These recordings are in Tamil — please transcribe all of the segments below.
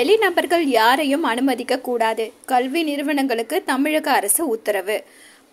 வெளிநபர்கள் யாரையும் அனுமதிக்க கூடாது. கல்வி நிறுவனங்களுக்கு தமிழக அரசு உத்தரவு.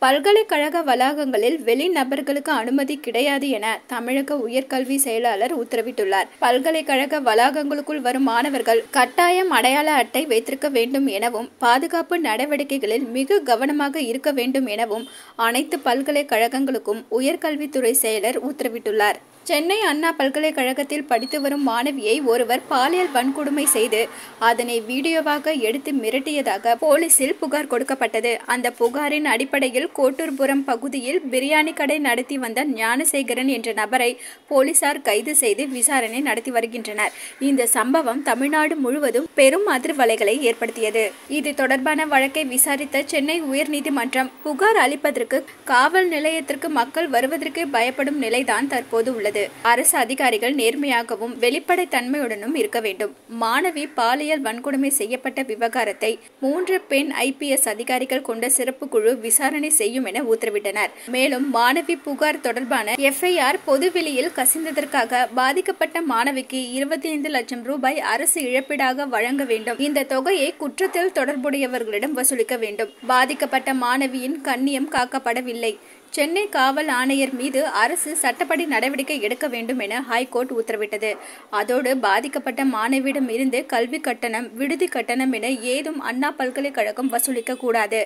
பல்கலைக்கழக வளாகங்களில் வெளிநபர்களுக்கு அனுமதி கிடையாது என தமிழக உயர்கல்வி செயலாளர் உத்தரவிட்டுள்ளார். பல்கலைக்கழக வளாகங்களுக்குள் வரும் மாணவர்கள் கட்டாயம் அடையாள அட்டை வைத்திருக்க வேண்டும் எனவும், பாதுகாப்பு நடவடிக்கைகளில் மிக கவனமாக இருக்க வேண்டும் எனவும் அனைத்து பல்கலைக்கழகங்களுக்கும் உயர்கல்வித்துறை செயலர் உத்தரவிட்டுள்ளார். சென்னை அண்ணா பல்கலைக்கழகத்தில் படித்து வரும் மாணவியை ஒருவர் பாலியல் வன்கொடுமை செய்து அதனை வீடியோவாக எடுத்து மிரட்டியதாக போலீசில் புகார் கொடுக்கப்பட்டது. அந்த புகாரின் அடிப்படையில் கோட்டூர்புரம் பகுதியில் பிரியாணி கடை நடத்தி வந்த ஞானசேகரன் என்ற நபரை போலீசார் கைது செய்து விசாரணை நடத்தி வருகின்றனர். இந்த சம்பவம் தமிழ்நாடு முழுவதும் பெரும் அதிர்வலைகளை ஏற்படுத்தியது. இது தொடர்பான வழக்கை விசாரித்த சென்னை உயர்நீதிமன்றம் புகார் அளிப்பதற்கு காவல் நிலையத்திற்கு மக்கள் வருவதற்கு பயப்படும் நிலைதான் தற்போது உள்ளது. அரசு அதிகாரிகள் நேர்மையாகவும் வெளிப்படைத்தன்மையுடனும் இருக்க வேண்டும். மாணவி பாலியல் வன்கொடுமை செய்யப்பட்ட விவகாரத்தை 3 பெண் IPS அதிகாரிகள் கொண்ட சிறப்பு குழு விசாரணை செய்யும் என உத்தரவிட்டனர். மேலும் மாணவி புகார் தொடர்பான FIR பொதுவெளியில் கசிந்ததற்காக பாதிக்கப்பட்ட மாணவிக்கு 25 லட்சம் ரூபாய் அரசு இழப்பீடாக வழங்க வேண்டும். இந்த தொகையை குற்றத்தில் தொடர்புடையவர்களிடம் வசூலிக்க வேண்டும். பாதிக்கப்பட்ட மாணவியின் கண்ணியம் காக்கப்படவில்லை. சென்னை காவல் ஆணையர் மீது அரசு சட்டப்படி நடவடிக்கை எடுக்க வேண்டும் என ஹைகோர்ட் உத்தரவிட்டது. அதோடு பாதிக்கப்பட்ட மாணவியிடம் இருந்து கல்வி கட்டணம், விடுதி கட்டணம் என ஏதும் அண்ணா பல்கலைக்கழகம் வசூலிக்க கூடாது.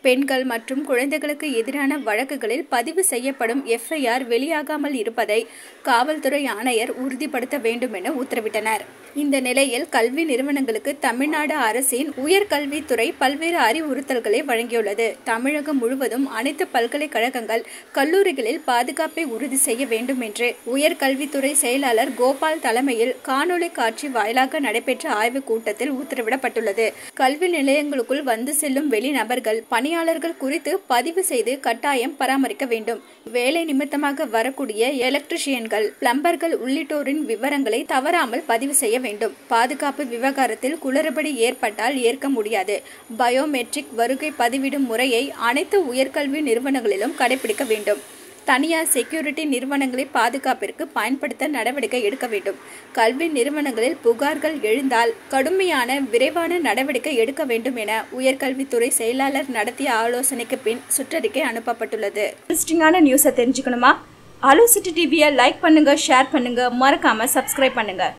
பெண்கள் மற்றும் குழந்தைகளுக்கு எதிரான வழக்குகளில் பதிவு செய்யப்படும் FIR வெளியாகாமல் இருப்பதை காவல்துறை ஆணையர் உறுதிப்படுத்த வேண்டும் என உத்தரவிட்டனர். இந்த நிலையில் கல்வி நிறுவனங்களுக்கு தமிழ்நாடு அரசின் உயர்கல்வித்துறை பல்வேறு அறிவுறுத்தல்களை வழங்கியுள்ளது. தமிழகம் முழுவதும் அனைத்து பல்கலைக்கழகங்கள், கல்லூரிகளில் பாதுகாப்பை உறுதி செய்ய வேண்டும் என்று உயர்கல்வித்துறை செயலாளர் கோபால் தலைமையில் காணொலி காட்சி வாயிலாக நடைபெற்ற ஆய்வுக் கூட்டத்தில் உத்தரவிடப்பட்டுள்ளது. கல்வி நிலையங்களுக்குள் வந்து செல்லும் வெளிநபர்கள், பணியாளர்கள் குறித்து பதிவு செய்து கட்டாயம் பராமரிக்க வேண்டும். வேலை நிமித்தமாக வரக்கூடிய எலக்ட்ரிஷியன்கள், பிளம்பர்கள் உள்ளிட்டோரின் விவரங்களை தவறாமல் பதிவு செய்ய வேண்டும். பாதுகாப்பு விவகாரத்தில் குளறுபடி ஏற்பட்டால் ஏற்க முடியாது. பயோமெட்ரிக் வருகை பதிவிடும் முறையை அனைத்து உயர்கல்வி நிறுவனங்களிலும் கடைபிடிக்க வேண்டும். தனியார் செக்யூரிட்டி நிறுவனங்களை பாதுகாப்பிற்கு பயன்படுத்த நடவடிக்கை எடுக்க வேண்டும். கல்வி நிறுவனங்களில் புகார்கள் எழுந்தால் கடுமையான விரைவான நடவடிக்கை எடுக்க வேண்டும் என உயர்கல்வித்துறை செயலாளர் நடத்திய ஆலோசனைக்கு பின் சுற்றறிக்கை அனுப்பப்பட்டுள்ளது. இன்ட்ரெஸ்டிங்கான நியூஸை தெரிஞ்சுக்கணுமா? ஆலோசிட்டி டிவியை லைக் பண்ணுங்க, ஷேர் பண்ணுங்க, மறக்காம சப்ஸ்கிரைப் பண்ணுங்க.